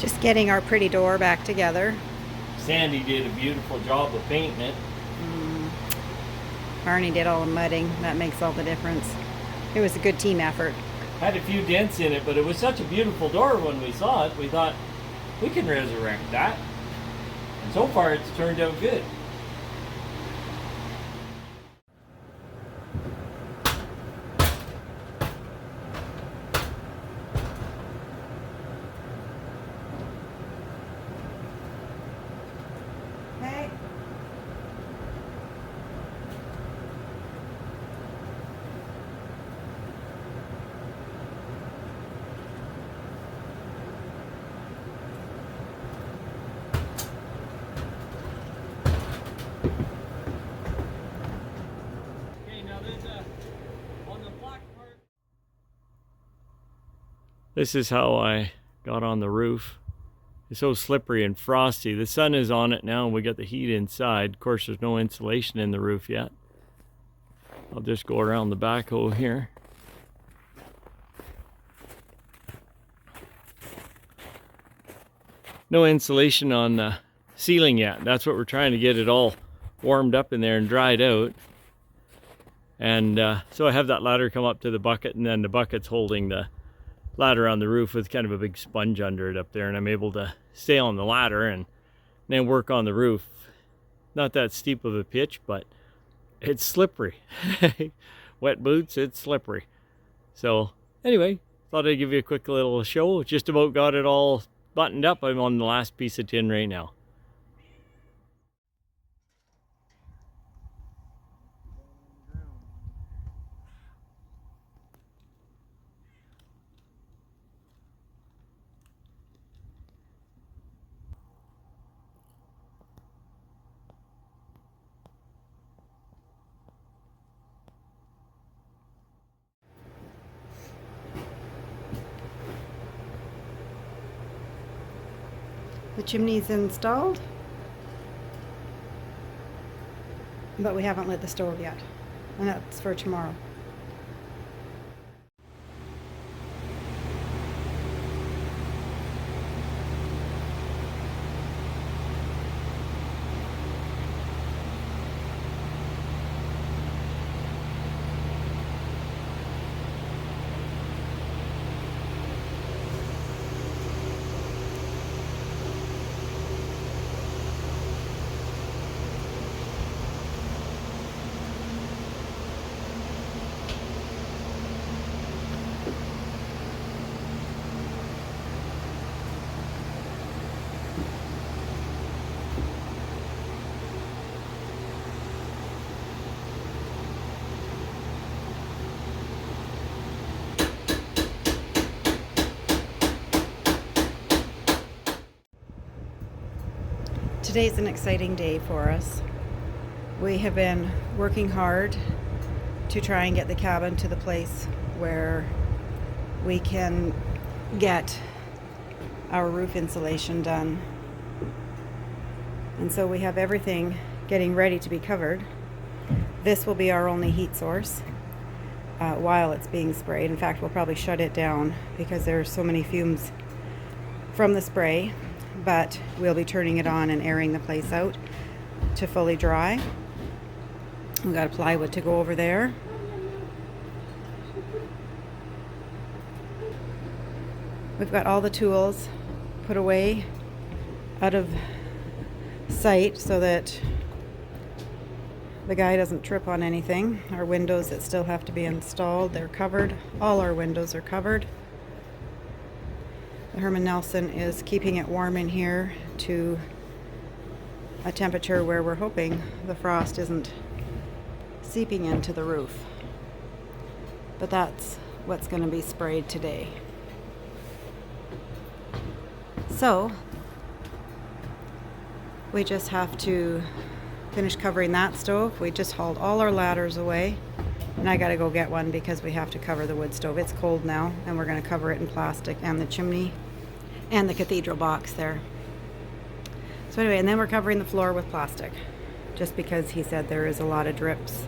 Just getting our pretty door back together. Sandy did a beautiful job of painting it. Barney did all the mudding. That makes all the difference. It was a good team effort. Had a few dents in it, but it was such a beautiful door when we saw it. We thought, we can resurrect that. And so far it's turned out good. Hey. This is how I got on the roof. It's so slippery and frosty. The sun is on it now and we got the heat inside. Of course, there's no insulation in the roof yet. I'll just go around the backhoe here. No insulation on the ceiling yet. That's what we're trying to get it all warmed up in there and dried out. And so I have that ladder come up to the bucket, and then the bucket's holding the ladder on the roof with kind of a big sponge under it up there, and I'm able to stay on the ladder and then work on the roof. Not that steep of a pitch, but it's slippery. Wet boots, it's slippery. So anyway, thought I'd give you a quick little show. Just about got it all buttoned up. I'm on the last piece of tin right now. The chimney's installed, but we haven't lit the stove yet, and that's for tomorrow. Today's an exciting day for us. We have been working hard to try and get the cabin to the place where we can get our roof insulation done. And so we have everything getting ready to be covered. This will be our only heat source while it's being sprayed. In fact, we'll probably shut it down because there are so many fumes from the spray. But we'll be turning it on and airing the place out to fully dry. We've got a plywood to go over there. We've got all the tools put away out of sight so that the guy doesn't trip on anything. Our windows that still have to be installed, they're covered. All our windows are covered. The Herman Nelson is keeping it warm in here to a temperature where we're hoping the frost isn't seeping into the roof. But that's what's going to be sprayed today. So we just have to finish covering that stove. We just hauled all our ladders away, and I gotta go get one because we have to cover the wood stove. It's cold now, and we're gonna cover it in plastic, and the chimney and the cathedral box there. So anyway, and then we're covering the floor with plastic, just because he said there is a lot of drips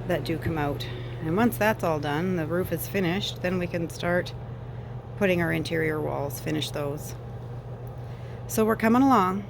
that do come out. And once that's all done, the roof is finished, then we can start putting our interior walls, finish those. So we're coming along.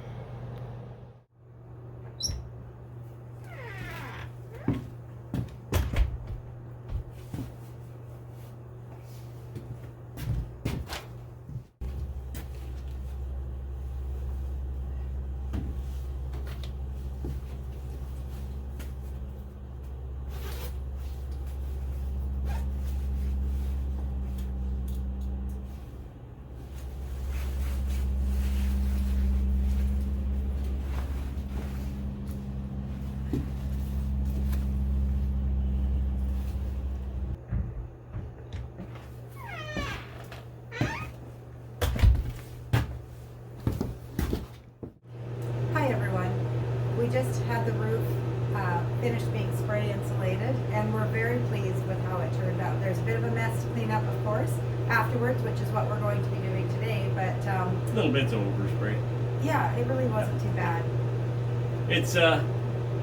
Hi everyone. We just had the roof finished being spray insulated, and we're very pleased with how it turned out. There's a bit of a mess to clean up, of course, afterwards, which is what we're going to be doing today, but Little bits of overspray. yeah, it really wasn't too bad. It's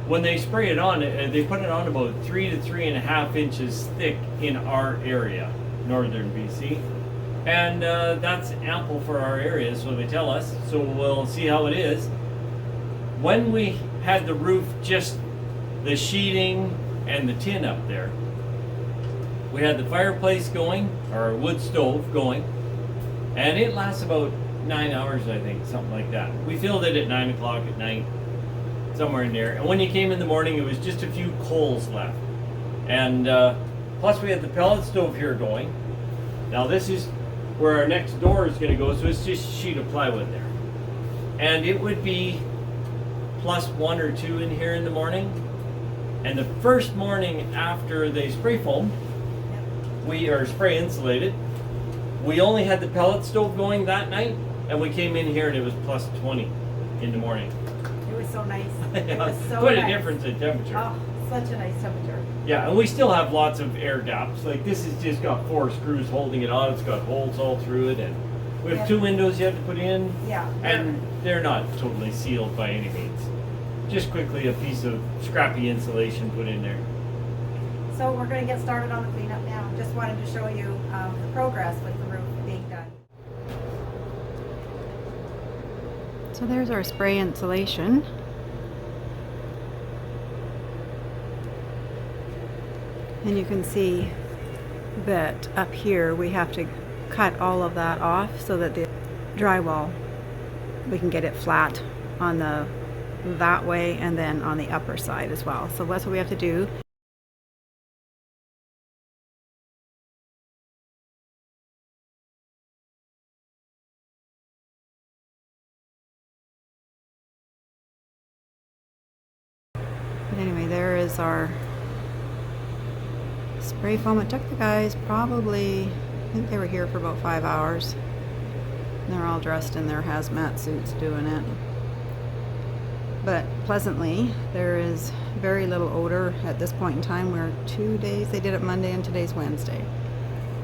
when they spray it on, they put it on about 3 to 3.5 inches thick in our area, northern BC, and that's ample for our area, so they tell us. So we'll see how it is. When we had the roof, just the sheeting and the tin up there, we had the fireplace going, or a wood stove going, and it lasts about 9 hours, I think, something like that. We filled it at 9 o'clock at night, somewhere in there. And when you came in the morning, it was just a few coals left. And plus we had the pellet stove here going. Now this is where our next door is going to go, so it's just a sheet of plywood there. And it would be plus 1 or 2 in here in the morning. And the first morning after they spray foamed, we are spray insulated. We only had the pellet stove going that night, and we came in here and it was plus 20 in the morning. It was so nice. It was so Quite nice. a difference in temperature. Oh, such a nice temperature. Yeah, and we still have lots of air gaps. Like this has just got 4 screws holding it on. It's got holes all through it, and we have 2 windows you have to put in. Yeah. And they're not totally sealed by any means. Just quickly a piece of scrappy insulation put in there. So we're going to get started on the cleanup now. Just wanted to show you the progress with the roof being done. So there's our spray insulation. And you can see that up here we have to cut all of that off so that the drywall, we can get it flat on that way and then on the upper side as well. So that's what we have to do. But anyway, there is our spray foam. It took the guys probably, I think they were here for about 5 hours. And they're all dressed in their hazmat suits doing it. But pleasantly, there is very little odor at this point in time. We're 2 days, they did it Monday and today's Wednesday.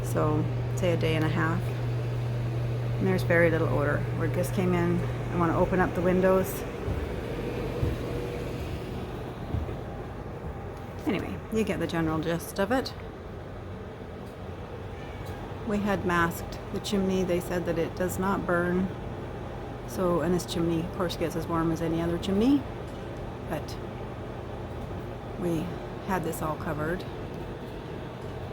So say a day and a half. And there's very little odor. We just came in. I want to open up the windows. Anyway, you get the general gist of it. We had masked the chimney. They said that it does not burn. So, and this chimney, of course, gets as warm as any other chimney. But we had this all covered.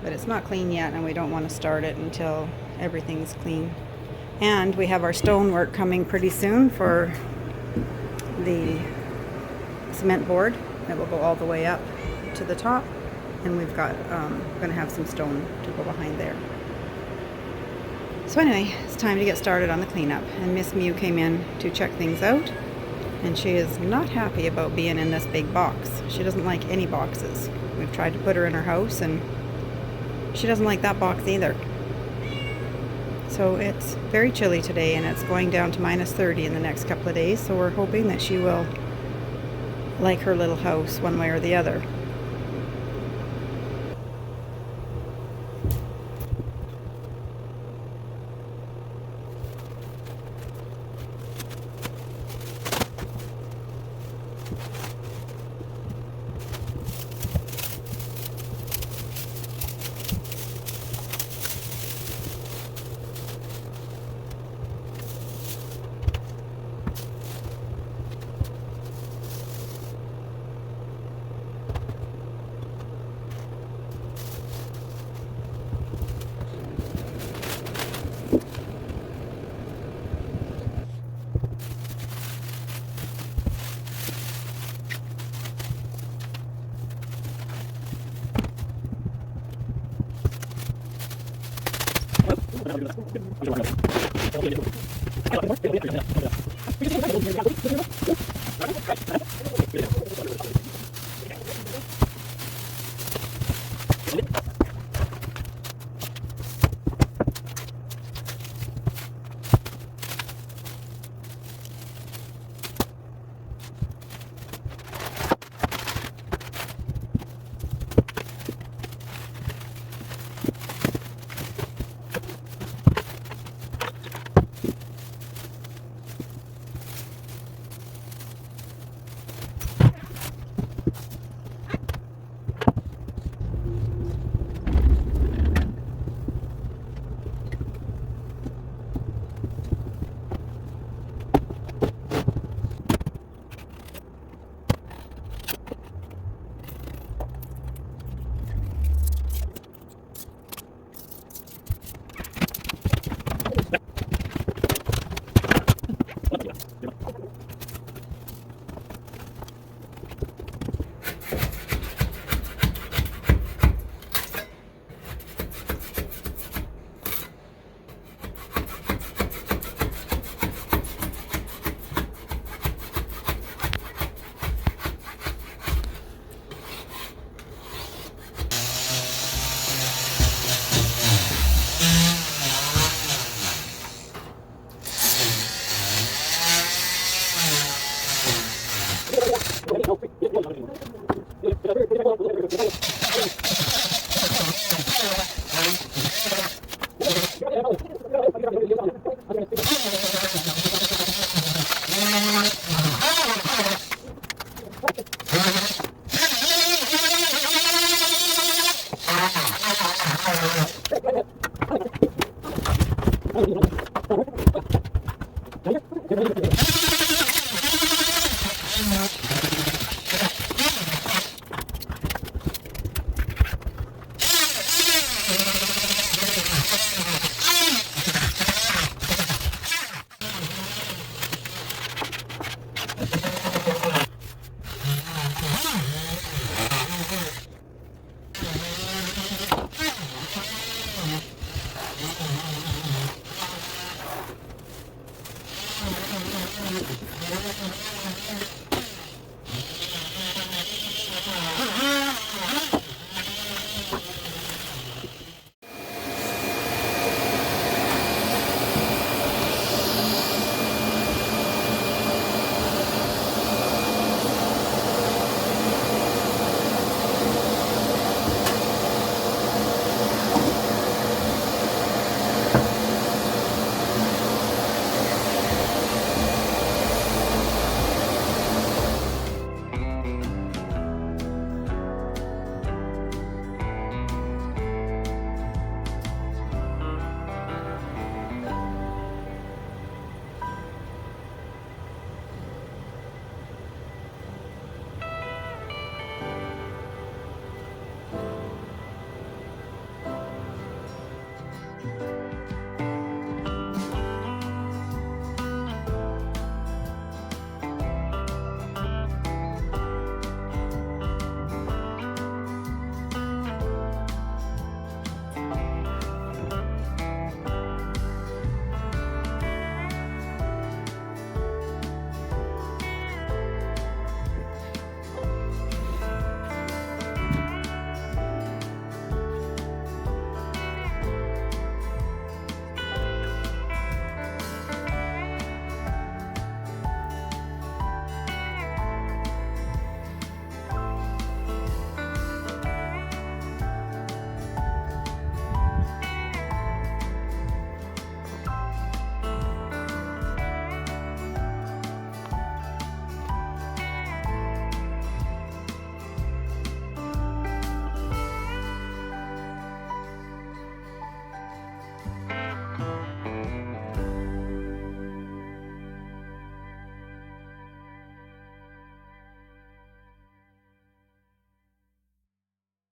But it's not clean yet, and we don't want to start it until everything's clean. And we have our stonework coming pretty soon for the cement board that will go all the way up to the top, and we've got going to have some stone to go behind there. So anyway, it's time to get started on the cleanup, and Miss Mew came in to check things out, and she is not happy about being in this big box. She doesn't like any boxes. We've tried to put her in her house, and she doesn't like that box either. So it's very chilly today, and it's going down to minus 30 in the next couple of days, so we're hoping that she will like her little house one way or the other.